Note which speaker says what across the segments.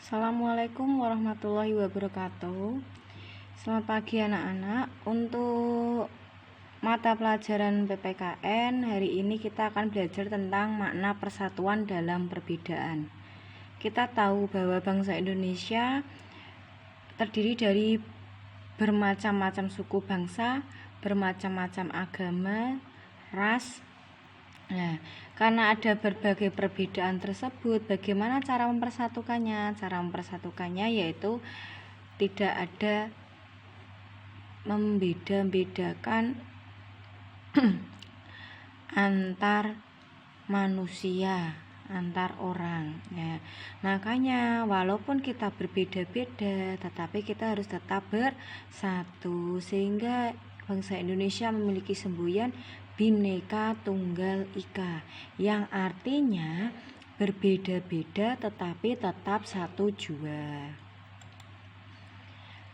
Speaker 1: Assalamualaikum warahmatullahi wabarakatuh. Selamat pagi anak-anak. Untuk mata pelajaran PPKN hari ini kita akan belajar tentang makna persatuan dalam perbedaan. Kita tahu bahwa bangsa Indonesia terdiri dari bermacam-macam suku bangsa, bermacam-macam agama, ras. Nah, karena ada berbagai perbedaan tersebut, bagaimana cara mempersatukannya? Cara mempersatukannya yaitu tidak ada membeda-bedakan antar manusia, antar orang. Ya, makanya walaupun kita berbeda-beda, tetapi kita harus tetap bersatu, sehingga bangsa Indonesia memiliki semboyan Bhinneka Tunggal Ika, yang artinya berbeda-beda tetapi tetap satu jua.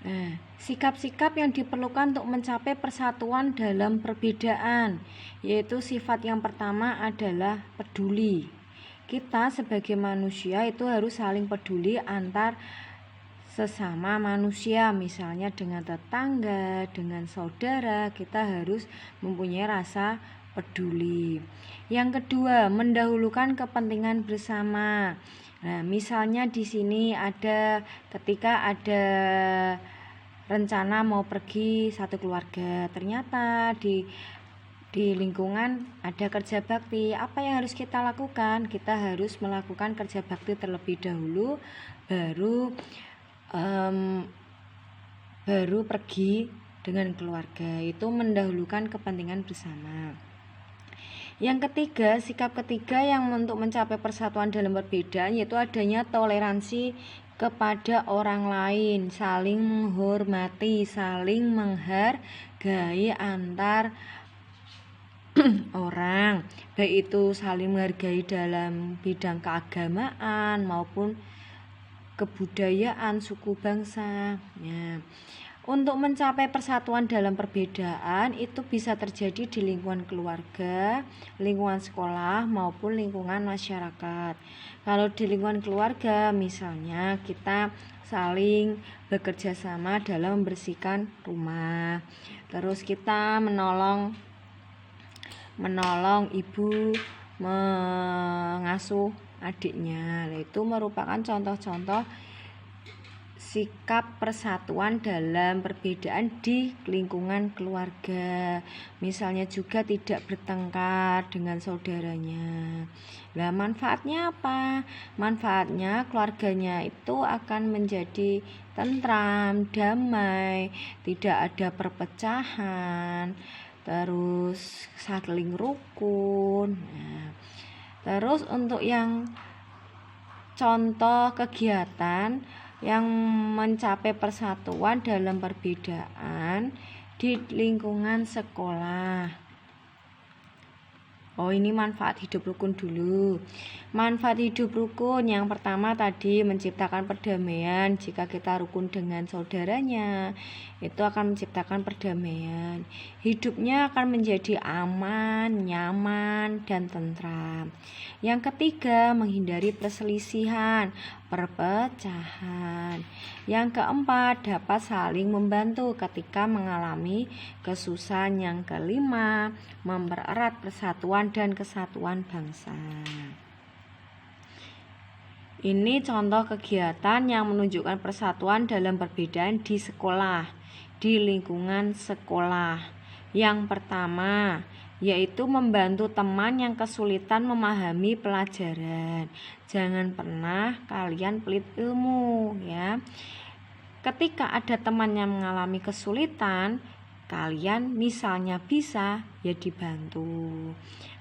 Speaker 1: Nah, sikap-sikap yang diperlukan untuk mencapai persatuan dalam perbedaan, yaitu sifat yang pertama adalah peduli. Kita sebagai manusia itu harus saling peduli antar sesama manusia, misalnya dengan tetangga, dengan saudara, kita harus mempunyai rasa peduli. Yang kedua, mendahulukan kepentingan bersama. Nah, misalnya di sini ketika ada rencana mau pergi satu keluarga, ternyata di lingkungan ada kerja bakti. Apa yang harus kita lakukan? Kita harus melakukan kerja bakti terlebih dahulu, baru pergi dengan keluarga. Itu mendahulukan kepentingan bersama. Yang ketiga, sikap ketiga yang untuk mencapai persatuan dalam perbedaan yaitu adanya toleransi kepada orang lain, saling menghormati, saling menghargai antar orang, baik itu saling menghargai dalam bidang keagamaan maupun kebudayaan suku bangsa. Ya. Untuk mencapai persatuan dalam perbedaan itu bisa terjadi di lingkungan keluarga, lingkungan sekolah maupun lingkungan masyarakat. Kalau di lingkungan keluarga, misalnya kita saling bekerja sama dalam membersihkan rumah. Terus kita menolong ibu mengasuh adiknya. Itu merupakan contoh-contoh sikap persatuan dalam perbedaan di lingkungan keluarga. Misalnya juga tidak bertengkar dengan saudaranya. Nah, manfaatnya apa? Manfaatnya keluarganya itu akan menjadi tentram, damai, tidak ada perpecahan, terus saling rukun. Nah, terus untuk yang contoh kegiatan yang mencapai persatuan dalam perbedaan di lingkungan sekolah. Ini manfaat hidup rukun dulu. Manfaat hidup rukun yang pertama tadi menciptakan perdamaian. Jika kita rukun dengan saudaranya, itu akan menciptakan perdamaian. Hidupnya akan menjadi aman, nyaman, dan tentram. Yang ketiga, menghindari perselisihan, perpecahan. Yang keempat, dapat saling membantu ketika mengalami kesusahan. Yang kelima, mempererat persatuan dan kesatuan bangsa. Ini contoh kegiatan yang menunjukkan persatuan dalam perbedaan di sekolah, di lingkungan sekolah. Yang pertama, yaitu membantu teman yang kesulitan memahami pelajaran. Jangan pernah kalian pelit ilmu, ya. Ketika ada teman yang mengalami kesulitan, kalian misalnya bisa, ya dibantu.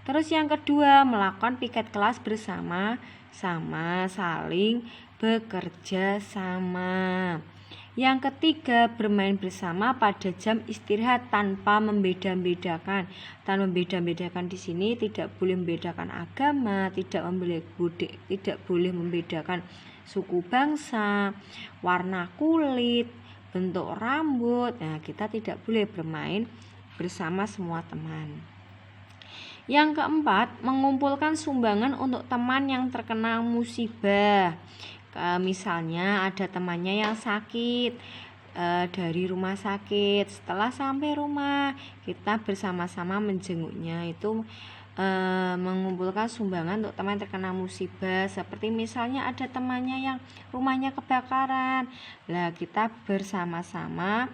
Speaker 1: Terus yang kedua, melakukan piket kelas bersama-sama, saling bekerja sama. Yang ketiga, bermain bersama pada jam istirahat tanpa membeda-bedakan. Tanpa membeda-bedakan di sini tidak boleh membedakan agama, tidak boleh membedakan suku bangsa, warna kulit, bentuk rambut. Nah, kita tidak boleh bermain bersama semua teman. Yang keempat, mengumpulkan sumbangan untuk teman yang terkena musibah. Misalnya ada temannya yang sakit dari rumah sakit. Setelah sampai rumah, kita bersama-sama menjenguknya, itu mengumpulkan sumbangan untuk teman yang terkena musibah. Seperti misalnya ada temannya yang rumahnya kebakaran, lah kita bersama-sama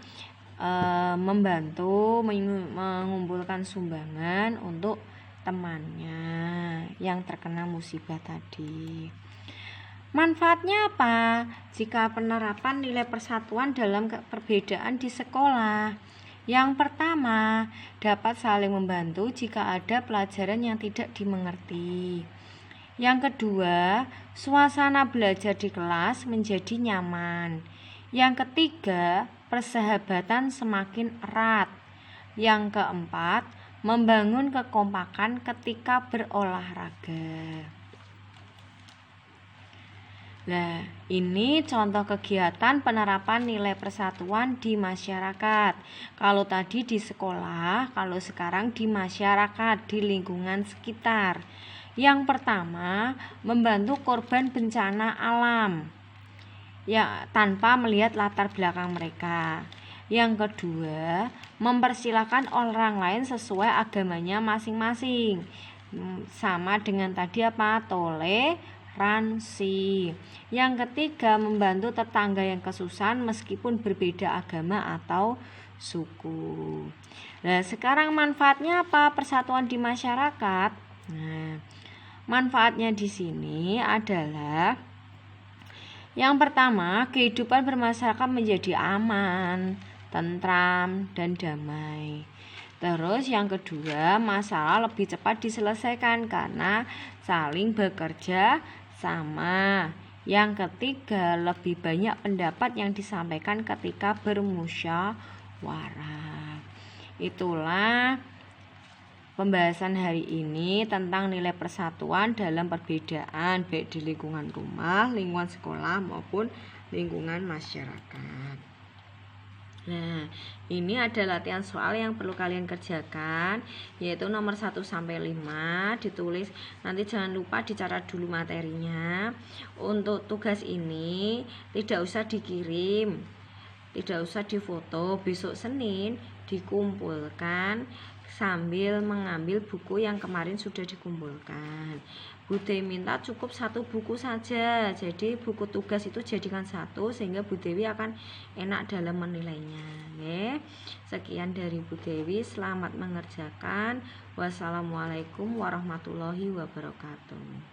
Speaker 1: membantu mengumpulkan sumbangan untuk temannya yang terkena musibah tadi. Manfaatnya apa jika penerapan nilai persatuan dalam perbedaan di sekolah? Yang pertama, dapat saling membantu jika ada pelajaran yang tidak dimengerti. Yang kedua, suasana belajar di kelas menjadi nyaman. Yang ketiga, persahabatan semakin erat. Yang keempat, membangun kekompakan ketika berolahraga. Nah, ini contoh kegiatan penerapan nilai persatuan di masyarakat. Kalau tadi di sekolah, kalau sekarang di masyarakat, di lingkungan sekitar. Yang pertama, membantu korban bencana alam, ya, tanpa melihat latar belakang mereka. Yang kedua, mempersilahkan orang lain sesuai agamanya masing-masing. Sama dengan tadi apa? Toleransi. Yang ketiga, membantu tetangga yang kesusahan meskipun berbeda agama atau suku. Nah, sekarang manfaatnya apa persatuan di masyarakat? Nah, manfaatnya di sini adalah yang pertama, kehidupan bermasyarakat menjadi aman, tentram, dan damai. Terus yang kedua, masalah lebih cepat diselesaikan karena saling bekerja sama. Yang ketiga, lebih banyak pendapat yang disampaikan ketika bermusyawarah. Itulah pembahasan hari ini tentang nilai persatuan dalam perbedaan, baik di lingkungan rumah, lingkungan sekolah, maupun lingkungan masyarakat. Nah, ini ada latihan soal yang perlu kalian kerjakan, yaitu nomor 1 sampai 5 ditulis. Nanti jangan lupa dicatat dulu materinya. Untuk tugas ini tidak usah dikirim, tidak usah difoto. Besok Senin dikumpulkan sambil mengambil buku yang kemarin sudah dikumpulkan. Bude minta cukup 1 buku saja, jadi buku tugas itu jadikan 1 sehingga Bu Dewi akan enak dalam menilainya. Oke. Sekian dari Bu Dewi, selamat mengerjakan. Wassalamualaikum warahmatullahi wabarakatuh.